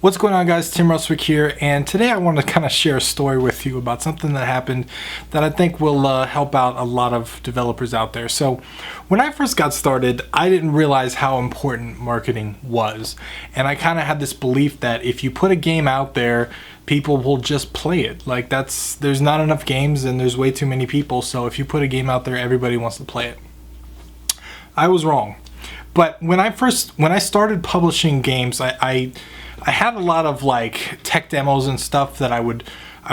What's going on, guys? Tim Rustwick here, and today I want to kind of share a story with you about something that happened that I think will help out a lot of developers out there. So when I first got started, I didn't realize how important marketing was, and I kind of had this belief that if you put a game out there, people will just play it. Like there's not enough games and there's way too many people, so if you put a game out there, everybody wants to play it. I was wrong. But when I started publishing games, I had a lot of like tech demos and stuff that I would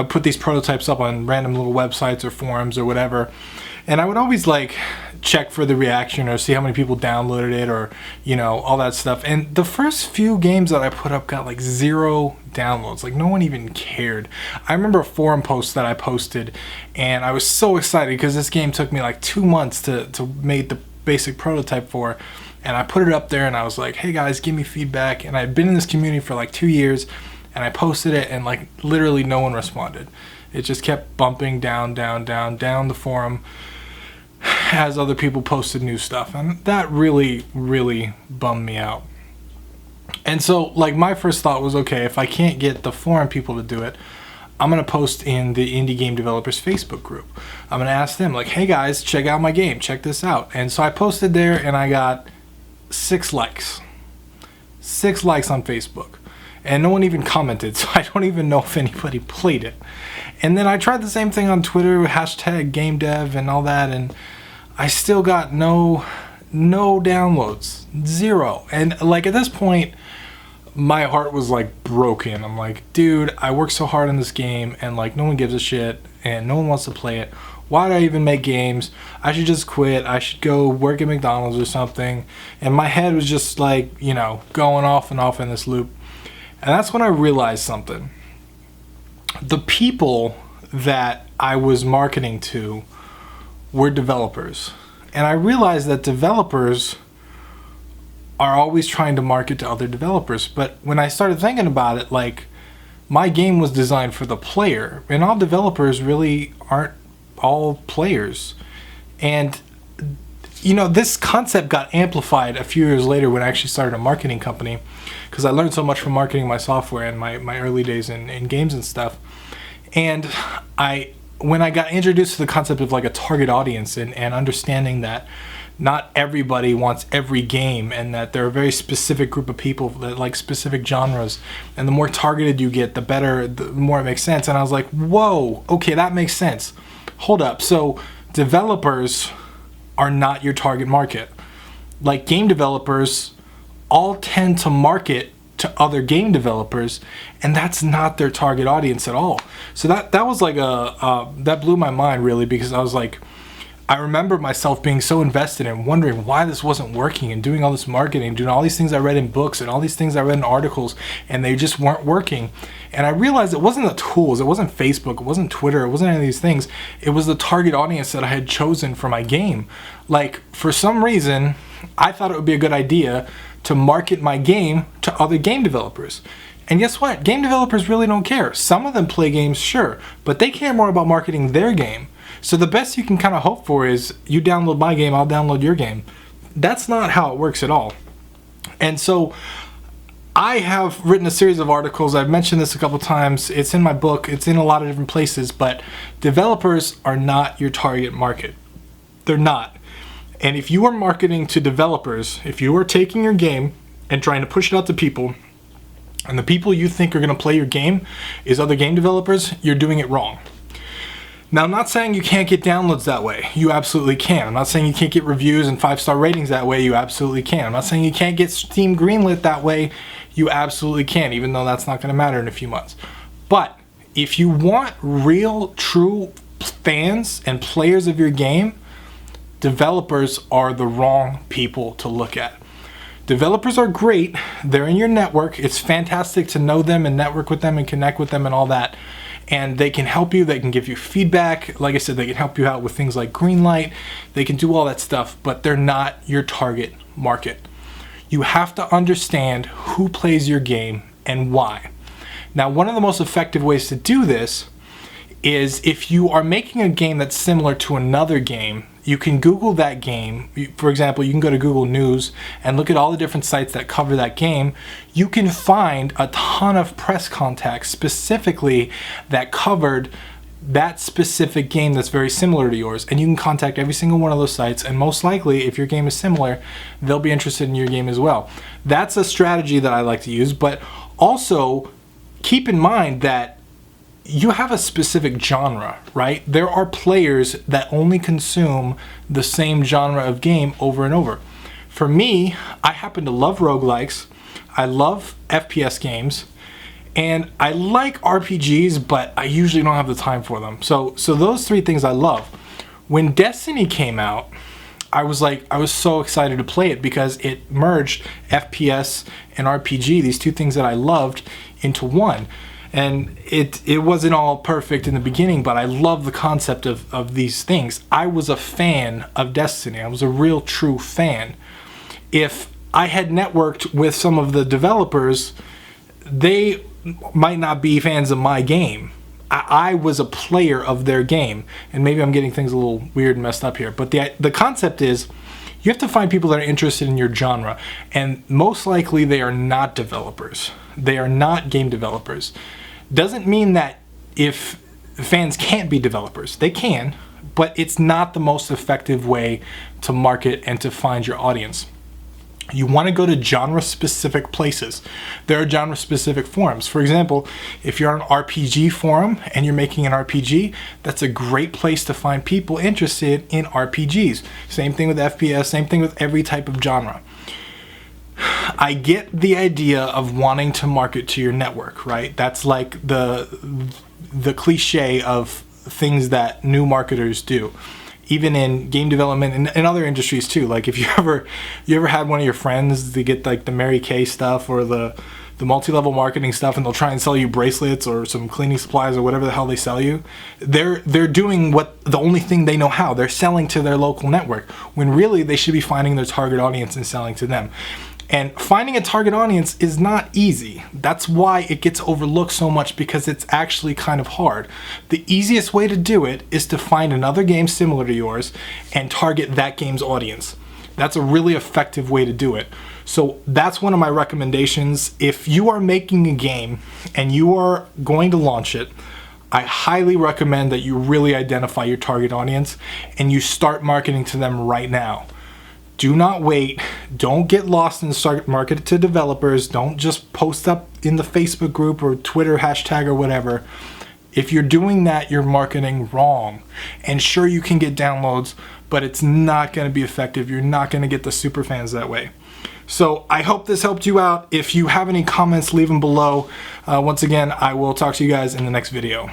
put these prototypes up on random little websites or forums or whatever, and I would always like check for the reaction or see how many people downloaded it or all that stuff. And the first few games that I put up got like 0 downloads. Like no one even cared. I remember a forum post that I posted, and I was so excited because this game took me like 2 months to make the basic prototype for. And I put it up there and I was like, hey guys, give me feedback. And I'd been in this community for like 2 years, and I posted it and like literally no one responded. It just kept bumping down the forum as other people posted new stuff. And that really bummed me out. And so like my first thought was, okay, if I can't get the forum people to do it, I'm going to post in the Indie Game Developers Facebook group. I'm going to ask them like, hey guys, check out my game, check this out. And so I posted there and I got 6 likes. 6 likes on Facebook. And no one even commented, so I don't even know if anybody played it. And then I tried the same thing on Twitter with hashtag game dev and all that, and I still got no downloads. 0. And like at this point, my heart was like broken. I'm like, dude, I worked so hard on this game and like no one gives a shit and no one wants to play it. Why do I even make games? I should just quit. I should go work at McDonald's or something. And my head was just like, going off and off in this loop. And that's when I realized something. The people that I was marketing to were developers. And I realized that developers are always trying to market to other developers. But when I started thinking about it, like my game was designed for the player, and all developers really aren't all players. And this concept got amplified a few years later when I actually started a marketing company, because I learned so much from marketing my software in my early days in games and stuff. And when I got introduced to the concept of like a target audience and understanding that not everybody wants every game, and that there are a very specific group of people that like specific genres, and the more targeted you get, the better, the more it makes sense. And I was like, whoa, okay, that makes sense. Hold up, so developers are not your target market. Like game developers all tend to market to other game developers, and that's not their target audience at all. So that was like that blew my mind really, because I was like, I remember myself being so invested and wondering why this wasn't working, and doing all this marketing, doing all these things I read in books and all these things I read in articles, and they just weren't working. And I realized it wasn't the tools, it wasn't Facebook, it wasn't Twitter, it wasn't any of these things. It was the target audience that I had chosen for my game. Like for some reason, I thought it would be a good idea to market my game to other game developers. And guess what? Game developers really don't care. Some of them play games, sure, but they care more about marketing their game. So the best you can kind of hope for is you download my game, I'll download your game. That's not how it works at all. And so I have written a series of articles. I've mentioned this a couple times. It's in my book. It's in a lot of different places. But developers are not your target market. They're not. And if you are marketing to developers, if you are taking your game and trying to push it out to people, and the people you think are going to play your game is other game developers, you're doing it wrong. Now, I'm not saying you can't get downloads that way. You absolutely can. I'm not saying you can't get reviews and 5-star ratings that way. You absolutely can. I'm not saying you can't get Steam greenlit that way. You absolutely can, even though that's not going to matter in a few months. But if you want real, true fans and players of your game, developers are the wrong people to look at. Developers are great. They're in your network. It's fantastic to know them and network with them and connect with them and all that. And they can help you, they can give you feedback. Like I said, they can help you out with things like Greenlight. They can do all that stuff, but they're not your target market. You have to understand who plays your game and why. Now, one of the most effective ways to do this is if you are making a game that's similar to another game, you can Google that game. For example, you can go to Google News and look at all the different sites that cover that game. You can find a ton of press contacts specifically that covered that specific game that's very similar to yours, and you can contact every single one of those sites, and most likely if your game is similar, they'll be interested in your game as well. That's a strategy that I like to use, but also keep in mind that you have a specific genre, right? There are players that only consume the same genre of game over and over. For me, I happen to love roguelikes, I love FPS games, and I like RPGs, but I usually don't have the time for them. So those three things I love. When Destiny came out, I was so excited to play it because it merged FPS and RPG, these two things that I loved, into one. And it wasn't all perfect in the beginning, but I love the concept of these things. I was a fan of Destiny. I was a real true fan. If I had networked with some of the developers, they might not be fans of my game. I was a player of their game. And maybe I'm getting things a little weird and messed up here. But the concept is you have to find people that are interested in your genre. And most likely they are not developers. They are not game developers. Doesn't mean that if fans can't be developers. They can, but it's not the most effective way to market and to find your audience. You want to go to genre-specific places. There are genre-specific forums. For example, if you're on an RPG forum and you're making an RPG, that's a great place to find people interested in RPGs. Same thing with FPS, same thing with every type of genre. I get the idea of wanting to market to your network, right? That's like the cliche of things that new marketers do. Even in game development and in other industries too. Like if you ever had one of your friends to get like the Mary Kay stuff or the multi-level marketing stuff, and they'll try and sell you bracelets or some cleaning supplies or whatever the hell they sell you. They're doing the only thing they know how. They're selling to their local network when really they should be finding their target audience and selling to them. And finding a target audience is not easy. That's why it gets overlooked so much, because it's actually kind of hard. The easiest way to do it is to find another game similar to yours and target that game's audience. That's a really effective way to do it. So that's one of my recommendations. If you are making a game and you are going to launch it, I highly recommend that you really identify your target audience and you start marketing to them right now. Do not wait. Don't get lost and start marketing to developers. Don't just post up in the Facebook group or Twitter hashtag or whatever. If you're doing that, you're marketing wrong. And sure, you can get downloads, but it's not going to be effective. You're not going to get the super fans that way. So I hope this helped you out. If you have any comments, leave them below. Once again, I will talk to you guys in the next video.